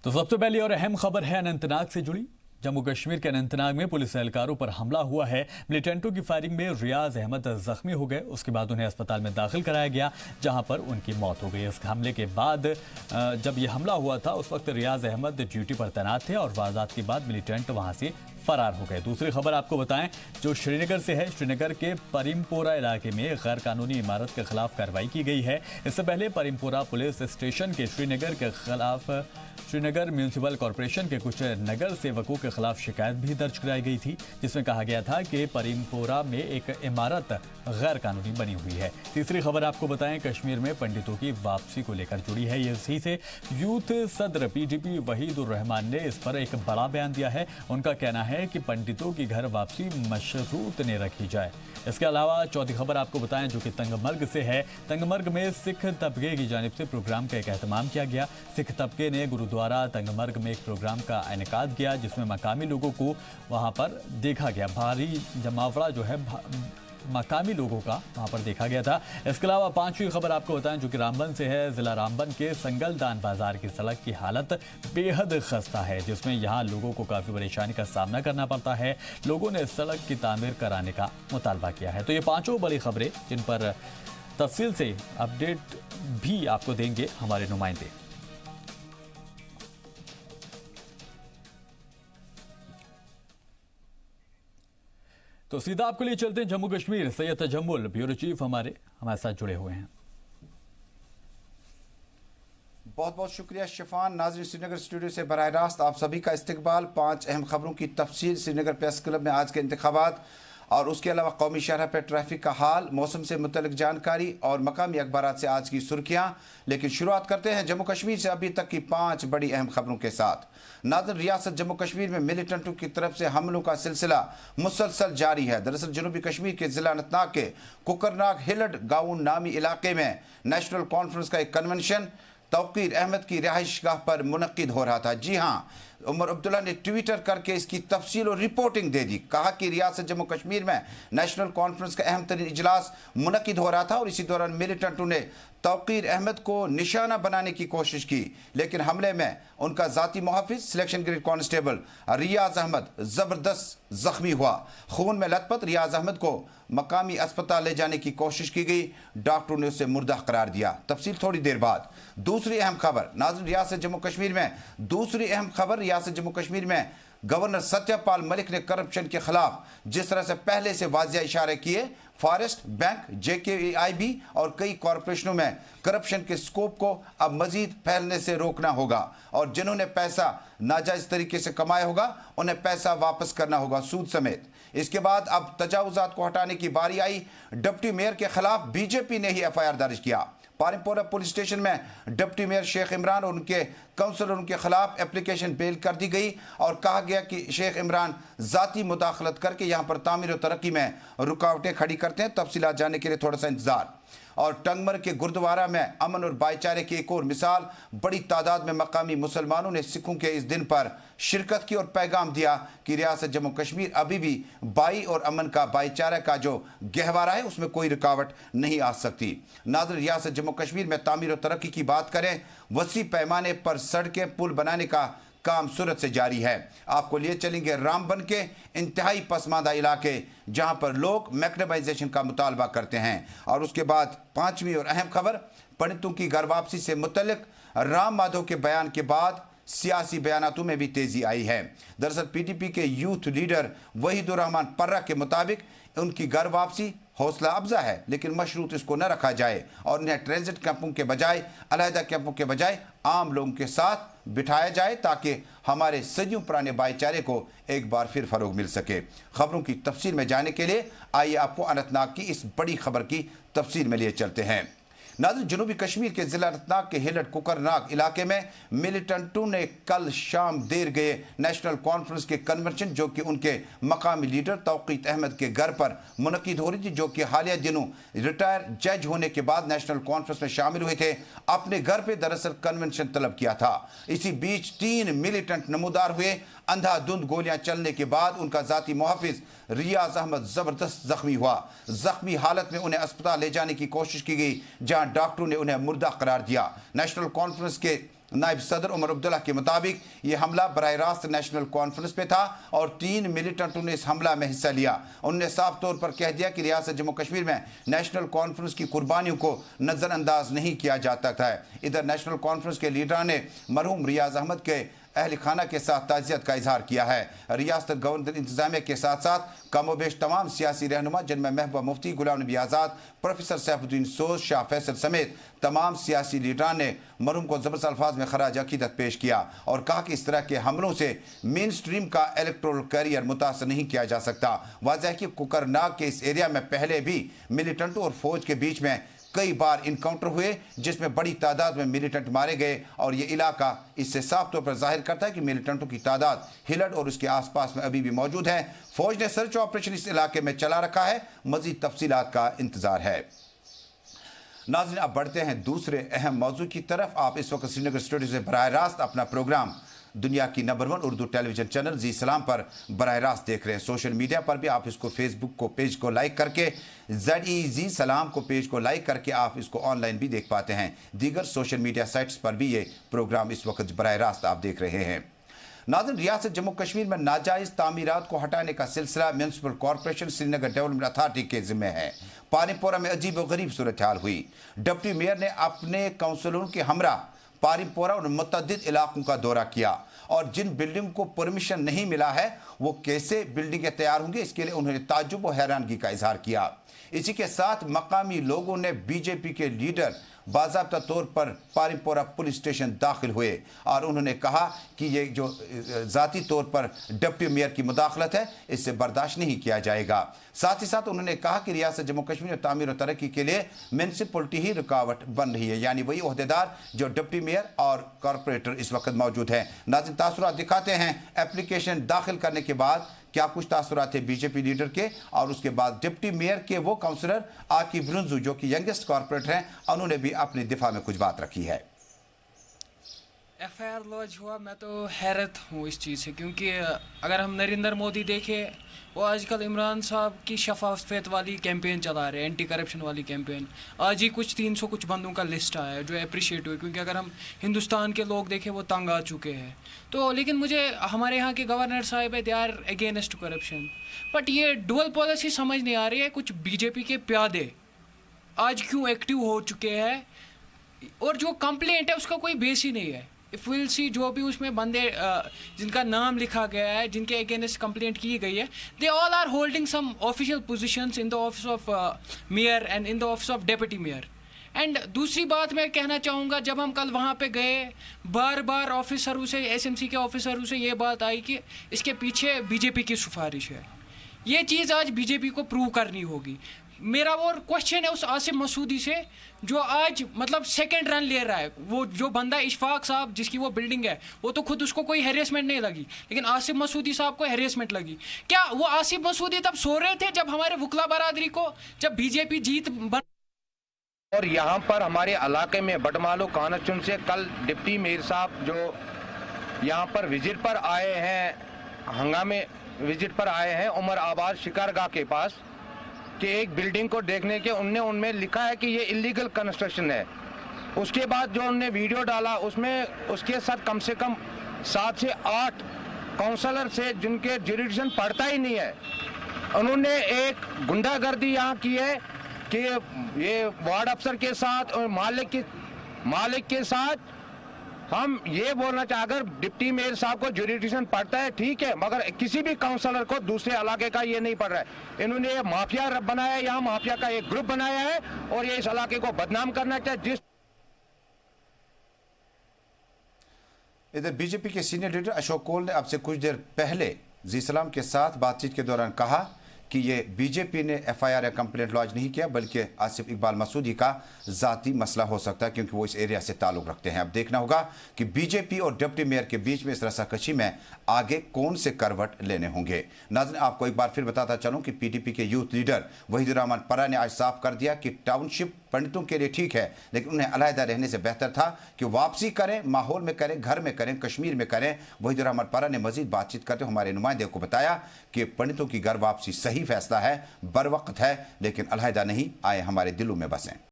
तो सबसे पहली और अहम खबर है अनंतनाग से जुड़ी। जम्मू कश्मीर के अनंतनाग में पुलिस एहलकारों पर हमला हुआ है। मिलिटेंटों की फायरिंग में रियाज अहमद जख्मी हो गए। उसके बाद उन्हें अस्पताल में दाखिल कराया गया, जहां पर उनकी मौत हो गई। इस हमले के बाद जब यह हमला हुआ था उस वक्त रियाज अहमद ड्यूटी पर तैनात थे और वारदात के बाद मिलिटेंट वहां से फरार हो गए। दूसरी खबर आपको बताएं जो श्रीनगर से है। श्रीनगर के परिमपोरा इलाके में गैर कानूनी इमारत के खिलाफ कार्रवाई की गई है। इससे पहले परिमपोरा पुलिस स्टेशन के श्रीनगर के खिलाफ श्रीनगर म्यूनिसिपल कॉरपोरेशन के कुछ नगर सेवकों के खिलाफ शिकायत भी दर्ज कराई गई थी, जिसमें कहा गया था कि परिमपोरा में एक इमारत गैर कानूनी बनी हुई है। तीसरी खबर आपको बताएं कश्मीर में पंडितों की वापसी को लेकर जुड़ी है। इसी से यूथ सदर पीडीपी वहीदुर रहमान ने इस पर एक बड़ा बयान दिया है। उनका कहना है कि पंडितों की घर वापसी मशरूत ने रखी जाए। इसके अलावा चौथी खबर आपको बताएं जो कि तंगमर्ग से है। तंगमर्ग में सिख तबके की जानिब से प्रोग्राम का एक एहतमाम किया गया। सिख तबके ने गुरुद्वारा तंगमर्ग में एक प्रोग्राम का इनेकाद किया, जिसमें मकामी लोगों को वहां पर देखा गया। भारी जमावड़ा जो है मकामी लोगों का वहां पर देखा गया था। इसके अलावा पांचवी खबर आपको बताएं जो कि रामबन से है। जिला रामबन के संगलदान बाजार की सड़क की हालत बेहद खस्ता है, जिसमें यहां लोगों को काफी परेशानी का सामना करना पड़ता है। लोगों ने सड़क की तामीर कराने का मुतालबा किया है। तो ये पांचों बड़ी खबरें जिन पर तफसील से अपडेट भी आपको देंगे हमारे नुमाइंदे। तो सीधा आपके लिए चलते हैं जम्मू कश्मीर। सैयद तजम्मुल ब्यूरो चीफ हमारे साथ जुड़े हुए हैं। बहुत बहुत शुक्रिया शिफान। नाज़रीन, श्रीनगर स्टूडियो से बराह रास्त आप सभी का इस्तकबाल। 5 अहम खबरों की तफसील। श्रीनगर प्रेस क्लब में आज के इंतखाबात और उसके अलावा कौमी शरह पर ट्रैफिक का हाल, मौसम से मुतल्लिक जानकारी और मकामी अखबारात से आज की सुर्खियाँ। लेकिन शुरुआत करते हैं जम्मू कश्मीर से अभी तक की 5 बड़ी अहम खबरों के साथ। नाज़रीन, रियासत जम्मू कश्मीर में मिलिटेंटों की तरफ से हमलों का सिलसिला मुसलसल जारी है। दरअसल जनूबी कश्मीर के जिला अनंतनाग के कुकरनाग हिल्ड गाउन नामी इलाके में नेशनल कॉन्फ्रेंस का एक कन्वेंशन तौकीर अहमद की रिहाइश गाह पर मुनक्किद हो रहा था। जी हाँ, उमर अब्दुल्ला ने ट्विटर करके इसकी तफसील और रिपोर्टिंग दे दी। कहा कि रियासत जम्मू कश्मीर में नेशनल कॉन्फ्रेंस का अहम तरीन इजलास मुनक्किद हो रहा था और इसी दौरान मिलिटेंटों ने तौकीर अहमद को निशाना बनाने की कोशिश की, लेकिन हमले में उनका जाती मुहाफिज सिलेक्शन ग्रेड कांस्टेबल रियाज अहमद जबरदस्त जख्मी हुआ। खून में लथपथ रियाज अहमद को मकामी अस्पताल ले जाने की कोशिश की गई, डॉक्टरों ने उसे मुर्दा करार दिया। तफसील थोड़ी देर बाद। दूसरी अहम खबर नाज़रीन, रियासत जम्मू कश्मीर में दूसरी अहम खबर रियासत जम्मू कश्मीर में गवर्नर सत्यपाल मलिक ने करप्शन के खिलाफ जिस तरह से पहले से वाज़ेह इशारे किए, फॉरेस्ट बैंक, JKIB और कई कॉरपोरेशनों में करप्शन के स्कोप को अब मजीद फैलने से रोकना होगा और जिन्होंने पैसा नाजायज तरीके से कमाया होगा उन्हें पैसा वापस करना होगा, सूद समेत। इसके बाद अब तजावुजात को हटाने की बारी आई। डिप्टी मेयर के खिलाफ बीजेपी ने ही FIR दर्ज किया। पारिमपोरा पुलिस स्टेशन में डिप्टी मेयर शेख इमरान और उनके काउंसलर उनके खिलाफ एप्लीकेशन बेल कर दी गई और कहा गया कि शेख इमरान जाती मुदाखलत करके यहाँ पर तामीर और तरक्की में रुकावटें खड़ी करते हैं। तफसीलात जानने के लिए थोड़ा सा इंतजार। और टंगमर के गुरुद्वारा में अमन और भाईचारे की एक और मिसाल। बड़ी तादाद में मकामी मुसलमानों ने सिखों के इस दिन पर शिरकत की और पैगाम दिया कि रियासत जम्मू कश्मीर अभी भी भाई और अमन का भाईचारा का जो गहवारा है उसमें कोई रुकावट नहीं आ सकती। नाज़रीन, रियासत जम्मू कश्मीर में तामीर और तरक्की की बात करें, वसी पैमाने पर सड़कें पुल बनाने का काम सूरत से जारी है। आपको लिए चलेंगे रामबन के इंतहाई पसमानदा इलाके जहां पर लोग मैकेनाइजेशन का मुतालबा करते हैं। और उसके बाद 5वीं और अहम खबर पंडितों की घर वापसी से मुतल्लिक राम माधव के बयान के बाद सियासी बयानातों में भी तेजी आई है। दरअसल PDP के यूथ लीडर वहीदुर रहमान पर्रा के मुताबिक उनकी घर वापसी हौसला अफजा है, लेकिन मशरूत इसको न रखा जाए और इन्हें ट्रांजिट कैंपों के बजाय, अलहदा कैंपों के बजाय आम लोगों के साथ बिठाया जाए ताकि हमारे सदियों पुराने भाईचारे को एक बार फिर फरोग मिल सके। खबरों की तफसील में जाने के लिए आइए आपको अनंतनाग की इस बड़ी खबर की तफसील में लिए चलते हैं। नाज़रीन, जनूबी कश्मीर के जिला अनंतनाग के हिल्ड कुकरनाग इलाके में मिलिटेंटों ने कल शाम देर गए नेशनल कॉन्फ्रेंस के कन्वेंशन जो कि उनके मकामी लीडर तौकीर अहमद के घर पर मुनक्किद हो रही थी, जो कि हालिया दिनों रिटायर जज होने के बाद नेशनल कॉन्फ्रेंस में शामिल हुए थे, अपने घर पे दरअसल कन्वेंशन तलब किया था। इसी बीच 3 मिलिटेंट नमूदार हुए। अंधाधुंध गोलियां चलने के बाद उनका जाती मुहाफिज रियाज अहमद जबरदस्त जख्मी हुआ। जख्मी हालत में उन्हें अस्पताल ले जाने की कोशिश की गई, जहां डॉक्टरों ने उन्हें मुर्दा करार दिया। नेशनल कॉन्फ्रेंस के नायब सदर उमर अब्दुल्ला के मुताबिक ये हमला बराह रास्त नेशनल कॉन्फ्रेंस पे था और 3 मिलिटेंटों ने इस हमला में हिस्सा लिया। उन्होंने साफ तौर पर कह दिया कि रियासत जम्मू कश्मीर में नेशनल कॉन्फ्रेंस की कुर्बानियों को नज़रअंदाज नहीं किया जा सकता है। इधर नेशनल कॉन्फ्रेंस के लीडर ने मरहूम रियाज अहमद के अहल खाना के साथ ताज़ियत का इजहार किया है। रियासत गवर्नर इंतजामिया के साथ साथ कमोबेश तमाम सियासी रहनुमा जिनमें महबूबा मुफ्ती, गुलाम नबी आज़ाद, प्रोफेसर सैफुद्दीन सोज, शाह फैसल समेत तमाम सियासी लीडरान ने मरहूम को ज़बरदस्त अल्फाज में खराज अकीदत पेश किया और कहा कि इस तरह के हमलों से मेन स्ट्रीम का इलेक्टोरल कैरियर मुतासर नहीं किया जा सकता। वाज़ह है कि कुकरनाग के इस एरिया में पहले भी मिलिटेंटों और फौज के बीच में कई बार इनकाउंटर हुए जिसमें बड़ी तादाद में मिलिटेंट मारे गए और ये इलाका इससे साफ तौर पर जाहिर करता है कि मिलिटेंटों की तादाद हिलड और उसके आसपास में अभी भी मौजूद है। फौज ने सर्च ऑपरेशन इस इलाके में चला रखा है, मजीद तफसीलात का इंतजार है। नाज़रीन, अब बढ़ते हैं दूसरे अहम मौजू की तरफ। आप इस वक्त श्रीनगर स्टूडियो से बराह रास्त अपना प्रोग्राम दुनिया की नंबर 1 उर्दू टेलीविजन चैनल जी सलाम पर बराह रास्त देख रहे हैं। सोशल मीडिया पर भी आप इसको फेसबुक को पेज को लाइक करके ZEZ सलाम को पेज को लाइक करके आप इसको ऑनलाइन भी देख पाते हैं। दीगर सोशल मीडिया साइट्स पर भी ये प्रोग्राम इस वक्त बराह रास्त आप देख रहे हैं। नाज़रीन, रियासत जम्मू कश्मीर में नाजायज़ तामीरात को हटाने का सिलसिला municipal corporation Srinagar development authority के जिम्मे है। पानीपोरा में अजीब व गरीब सूरत हाल हुई। डिप्टी मेयर ने अपने काउंसलरों के हमरा पारीपोरा और मुतअद्दिद इलाकों का दौरा किया और जिन बिल्डिंग को परमिशन नहीं मिला है वो कैसे बिल्डिंगें तैयार होंगी, इसके लिए उन्होंने ताज्जुब और हैरानगी का इजहार किया। इसी के साथ मकामी लोगों ने बीजेपी के लीडर बाज़ाब्ता तौर पर पारीपोरा पुलिस स्टेशन दाखिल हुए और उन्होंने कहा कि ये जो ज़ाती तौर पर डिप्टी मेयर की मुदाखलत है इससे बर्दाश्त नहीं किया जाएगा। साथ ही साथ उन्होंने कहा कि रियासत जम्मू कश्मीर में तामीर और तरक्की के लिए म्यूनसिपलिटी ही रुकावट बन रही है, यानी वही ओहदेदार जो डिप्टी मेयर और कॉरपोरेटर इस वक्त मौजूद हैं। नाज़रीन, तासुरात दिखाते हैं एप्लीकेशन दाखिल करने के बाद क्या कुछ तासुरात थे बीजेपी लीडर के और उसके बाद डिप्टी मेयर के वो काउंसलर आकिब रुंजू जो कि यंगेस्ट कॉर्पोरेटर हैं, उन्होंने भी अपने दिफा में कुछ बात रखी है। FIR लॉन्च हुआ, मैं तो हैरत हूँ इस चीज़ से, क्योंकि अगर हम नरेंद्र मोदी देखें वो आजकल इमरान साहब की शफाफियत वाली कैंपेन चला रहे हैं, एंटी करप्शन वाली कैंपेन। आज ही कुछ 300 कुछ बंदों का लिस्ट आया है जो अप्रिशिएट हुए, क्योंकि अगर हम हिंदुस्तान के लोग देखें वो तंग आ चुके हैं। तो लेकिन मुझे हमारे यहाँ के गवर्नर साहब है, they are against corruption, but ये डुअल पॉलिसी समझ नहीं आ रही है। कुछ बीजेपी के प्यादे आज क्यों एक्टिव हो चुके हैं और जो कंप्लेंट है उसका कोई बेस ही नहीं है। इफ़ विल सी जो भी उसमें बंदे जिनका नाम लिखा गया है, जिनके अगेंस्ट कंप्लेंट की गई है, they all are holding some official positions in the office of mayor and in the office of deputy mayor. And दूसरी बात मैं कहना चाहूँगा, जब हम कल वहाँ पे गए बार बार ऑफिसरों से, SMC के ऑफिसरों से ये बात आई कि इसके पीछे बीजेपी की सिफारिश है। ये चीज़ आज बीजेपी को प्रूव करनी होगी। मेरा वो क्वेश्चन है उस आसिफ मसूदी से जो आज मतलब सेकंड रन ले रहा है। वो जो बंदा इशफाक साहब जिसकी वो बिल्डिंग है, वो तो खुद उसको कोई हैरेसमेंट नहीं लगी, लेकिन आसिफ मसूदी साहब को हैरेसमेंट लगी। क्या वो आसिफ मसूदी तब सो रहे थे जब हमारे वुकला बरादरी को, जब बीजेपी जीत और यहाँ पर हमारे इलाके में बटमालो कानचुन से कल डिप्टी मेयर साहब जो यहाँ पर विजिट पर आए हैं, हंगामे विजिट पर आए हैं उमर आबाद शिकारगाह के पास, कि एक बिल्डिंग को देखने के उनमें लिखा है कि ये इलीगल कंस्ट्रक्शन है। उसके बाद जो उन्होंने वीडियो डाला उसमें उसके साथ कम से कम 7 से 8 काउंसलर से जिनके जुरिडिक्शन पड़ता ही नहीं है, उन्होंने एक गुंडागर्दी यहाँ की है कि ये वार्ड अफसर के साथ और मालिक के साथ। हम ये बोलना चाहे, अगर डिप्टी मेयर साहब को जुरिडिक्शन पड़ता है ठीक है, मगर किसी भी काउंसलर को दूसरे इलाके का ये नहीं पड़ रहा है। इन्होंने ये माफिया बनाया है, यहाँ माफिया का एक ग्रुप बनाया है और ये इस इलाके को बदनाम करना चाहे। इधर बीजेपी के सीनियर लीडर अशोक कोल ने अब से कुछ देर पहले जी सलाम के साथ बातचीत के दौरान कहा कि ये बीजेपी ने FIR या कंप्लेंट लॉन्च नहीं किया, बल्कि आसिफ इकबाल मसूदी का ज़ाती मसला हो सकता है क्योंकि वो इस एरिया से ताल्लुक़ रखते हैं। अब देखना होगा कि बीजेपी और डिप्टी मेयर के बीच में इस रस्साकशी में आगे कौन से करवट लेने होंगे। नाज़रीन, आपको एक बार फिर बताता चलूँ कि PDP के यूथ लीडर वहीदुर्रहमान परा ने आज साफ कर दिया कि टाउनशिप पंडितों के लिए ठीक है, लेकिन उन्हें अलहदा रहने से बेहतर था कि वापसी करें, माहौल में करें, घर में करें, कश्मीर में करें। वहीदुर्रहमान परा ने मजीद बातचीत करते हुए हमारे नुमाइंदे को बताया कि पंडितों की घर वापसी सही फैसला है, बर वक्त है, लेकिन अलहदा नहीं, आए हमारे दिलों में बसें।